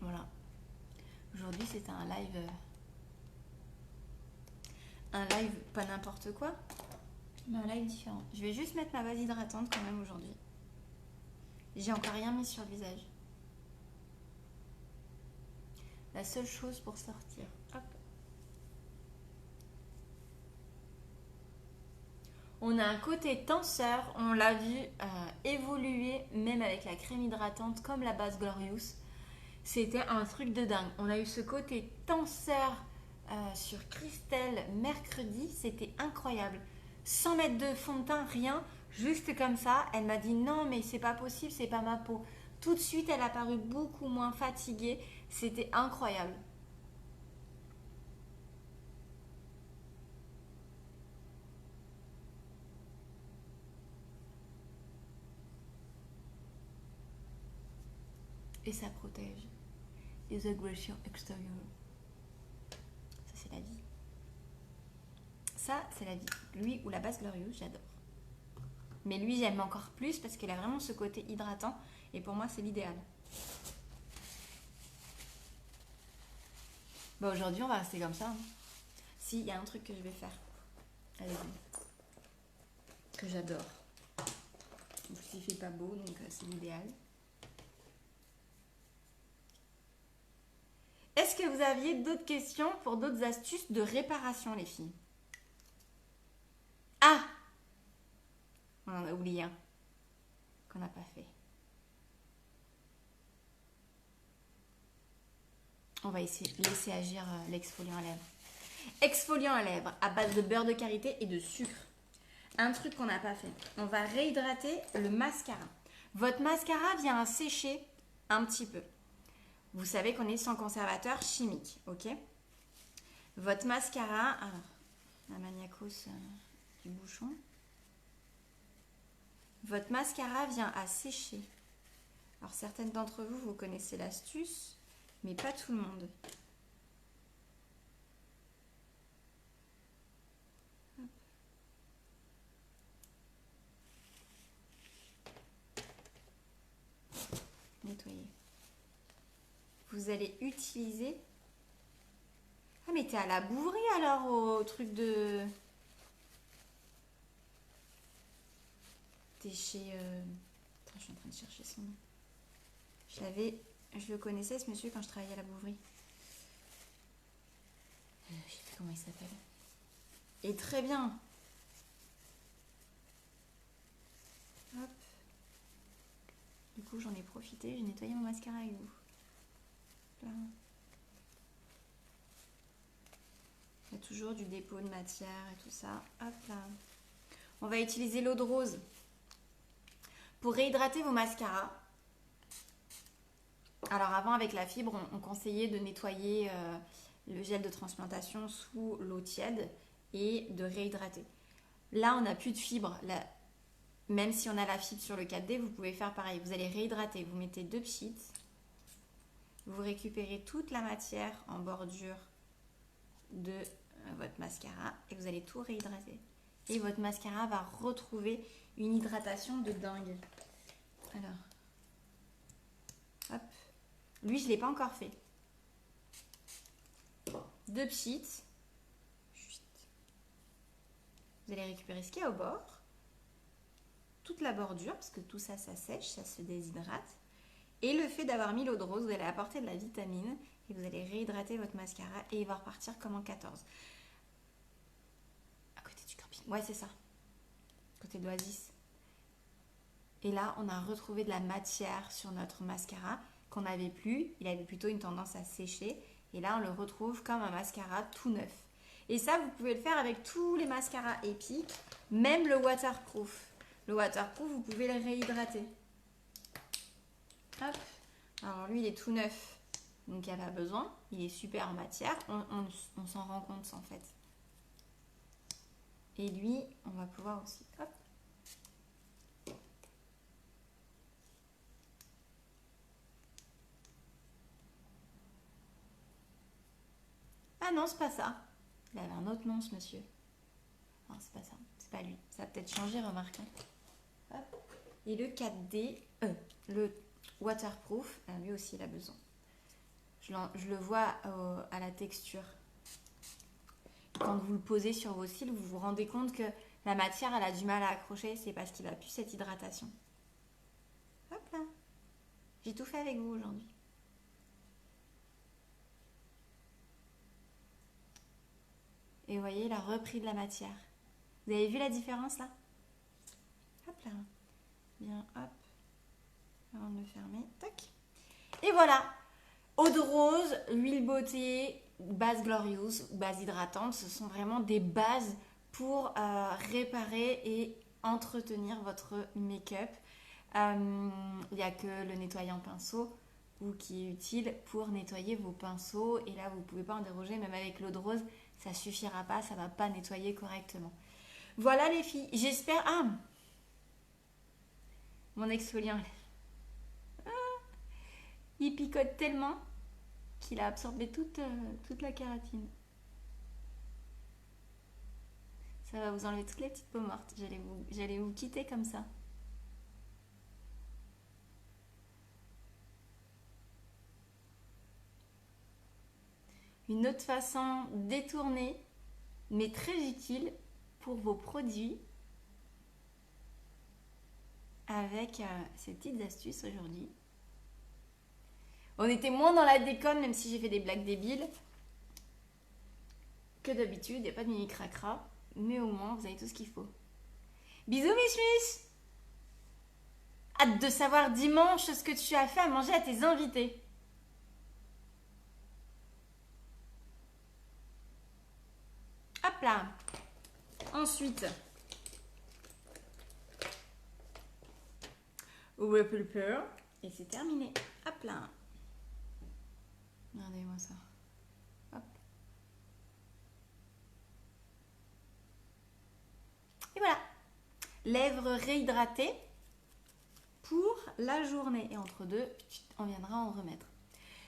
Voilà. Aujourd'hui, c'était un live... pas n'importe quoi, mais un live différent. Je vais juste mettre ma base hydratante quand même aujourd'hui. J'ai encore rien mis sur le visage. La seule chose pour sortir. Hop. On a un côté tenseur, on l'a vu évoluer même avec la crème hydratante comme la base Glorious. C'était un truc de dingue. On a eu ce côté tenseur sur Christelle mercredi, c'était incroyable. Sans mettre de fond de teint, rien, juste comme ça. Elle m'a dit non mais c'est pas possible, c'est pas ma peau. Tout de suite elle a paru beaucoup moins fatiguée, c'était incroyable. Et ça protège les agressions extérieures. Ça c'est la vie. Ça c'est la vie. Lui ou la base Glorious, j'adore. Mais lui j'aime encore plus parce qu'il a vraiment ce côté hydratant et pour moi c'est l'idéal. Bah aujourd'hui on va rester comme ça. Hein. Si, il y a un truc que je vais faire. Allez-y. Que j'adore. En plus il fait pas beau donc c'est l'idéal. Est-ce que vous aviez d'autres questions pour d'autres astuces de réparation, les filles? Ah! On en a oublié un qu'on n'a pas fait. On va laisser agir l'exfoliant à lèvres. Exfoliant à lèvres à base de beurre de karité et de sucre. Un truc qu'on n'a pas fait. On va réhydrater le mascara. Votre mascara vient à sécher un petit peu. Vous savez qu'on est sans conservateur chimique, ok? Votre mascara, alors, la maniacos du bouchon. Votre mascara vient à sécher. Alors certaines d'entre vous, vous connaissez l'astuce, mais pas tout le monde. Hop. Nettoyer. Vous allez utiliser... Ah mais t'es à la bourrie alors au truc de... T'es chez... Attends, je suis en train de chercher son nom. Je le connaissais ce monsieur quand je travaillais à la Bouvrie. Je sais plus comment il s'appelle. Et très bien. Hop. Du coup j'en ai profité, j'ai nettoyé mon mascara avec vous. Là. Il y a toujours du dépôt de matière et tout ça. Hop là. On va utiliser l'eau de rose pour réhydrater vos mascaras. Alors avant avec la fibre, on conseillait de nettoyer le gel de transplantation sous l'eau tiède et de réhydrater. Là on n'a plus de fibre. Là, même si on a la fibre sur le 4D, vous pouvez faire pareil. Vous allez réhydrater. Vous mettez 2 pchits. Vous récupérez toute la matière en bordure de votre mascara et vous allez tout réhydrater. Et votre mascara va retrouver une hydratation de dingue. Alors, hop. Lui, je ne l'ai pas encore fait. 2 pchits. Vous allez récupérer ce qu'il y a au bord. Toute la bordure, parce que tout ça, ça sèche, ça se déshydrate. Et le fait d'avoir mis l'eau de rose, vous allez apporter de la vitamine et vous allez réhydrater votre mascara et il va repartir comme en 14. À côté du camping. Ouais, c'est ça. À côté de l'Oasis. Et là, on a retrouvé de la matière sur notre mascara qu'on n'avait plus. Il avait plutôt une tendance à sécher. Et là, on le retrouve comme un mascara tout neuf. Et ça, vous pouvez le faire avec tous les mascaras épiques, même le waterproof. Le waterproof, vous pouvez le réhydrater. Hop. Alors lui, il est tout neuf, donc il n'y a pas besoin. Il est super en matière. On s'en rend compte en fait. Et lui, on va pouvoir aussi. Hop. Ah non, c'est pas ça. Il avait un autre nom, ce monsieur. Non, c'est pas ça. C'est pas lui. Ça a peut-être changé, remarquez. Hop. Et le 4D, le waterproof, lui aussi, il a besoin. Je le vois à la texture. Quand vous le posez sur vos cils, vous vous rendez compte que la matière, elle a du mal à accrocher. C'est parce qu'il n'a plus cette hydratation. Hop là. J'ai tout fait avec vous aujourd'hui. Et vous voyez, il a repris de la matière. Vous avez vu la différence là? Hop là. Bien, hop. Avant de le fermer. Tac. Et voilà. Eau de rose, huile beauté, base glorieuse, base hydratante. Ce sont vraiment des bases pour réparer et entretenir votre make-up. Il n'y a que le nettoyant pinceau ou qui est utile pour nettoyer vos pinceaux. Et là, vous ne pouvez pas en déroger, même avec l'eau de rose. Ça suffira pas, ça va pas nettoyer correctement. Voilà les filles, j'espère... Ah, mon exfoliant, il picote tellement qu'il a absorbé toute la kératine. Ça va vous enlever toutes les petites peaux mortes. J'allais vous quitter comme ça. Une autre façon détournée, mais très utile pour vos produits, avec ces petites astuces aujourd'hui. On était moins dans la déconne, même si j'ai fait des blagues débiles, que d'habitude. Il n'y a pas de mini cracra, mais au moins vous avez tout ce qu'il faut. Bisous, Mich. Hâte de savoir dimanche ce que tu as fait à manger à tes invités. Hop là. Ensuite, wallpaper. Et c'est terminé. Hop là. Regardez-moi ça. Hop. Et voilà. Lèvres réhydratées pour la journée. Et entre deux, on viendra en remettre.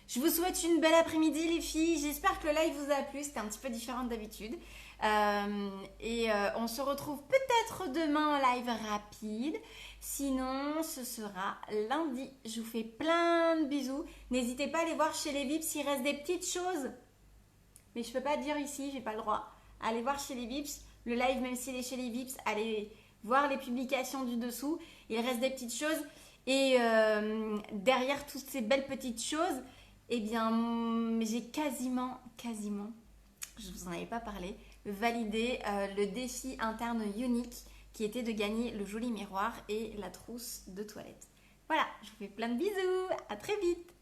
Je vous souhaite une belle après-midi les filles. J'espère que le live vous a plu. C'était un petit peu différent d'habitude. On se retrouve peut-être demain en live rapide. Sinon, ce sera lundi. Je vous fais plein de bisous. N'hésitez pas à aller voir chez les Vips. Il reste des petites choses. Mais je ne peux pas dire ici. J'ai pas le droit. Allez voir chez les Vips. Le live, même s'il est chez les Vips, allez voir les publications du dessous. Il reste des petites choses. Et derrière toutes ces belles petites choses, eh bien, j'ai quasiment, je ne vous en avais pas parlé, validé le défi interne unique qui était de gagner le joli miroir et la trousse de toilette. Voilà, je vous fais plein de bisous, à très vite.